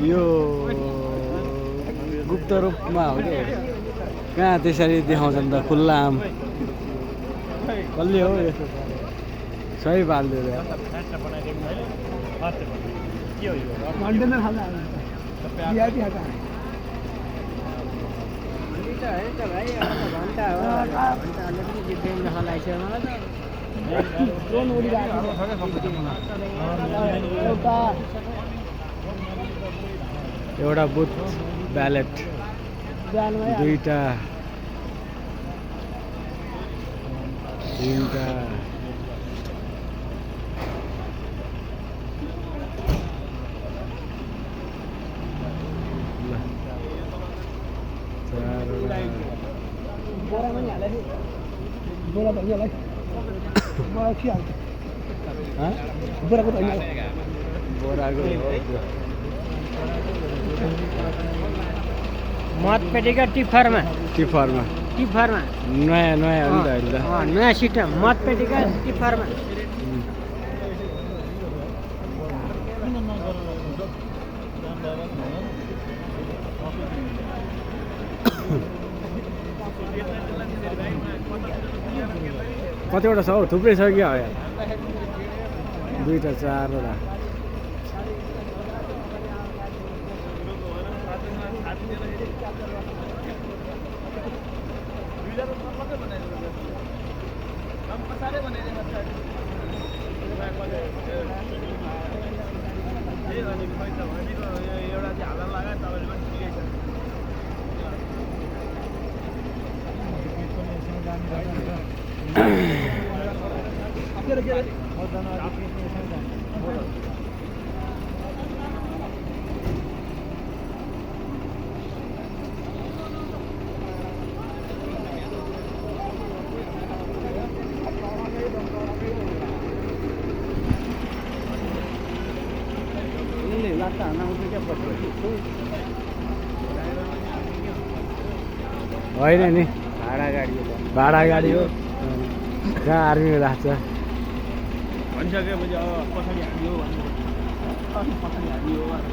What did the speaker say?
यो गुप्त रूपमा हो कि कहाँ त्यसरी देखाउँछन् त खुल्ला आम कसले हो यस्तो सही पाल्दियो एउटा बुथ ब्यालेट दुईटा मतपेटिका टिफरमा नयाँ नयाँ हो नि त अहिले त नयाँ सिस्टम मतपेटिका टिफरमा कतिवटा छ हौ थुप्रै छ क्या हो यार दुईटा चारवटा होइन नि भाडा गाडी हो कहाँ आर्मीमा राख्छ भनिसकेपछि अब पछाडि हाल्यो पछाडि हाल्यो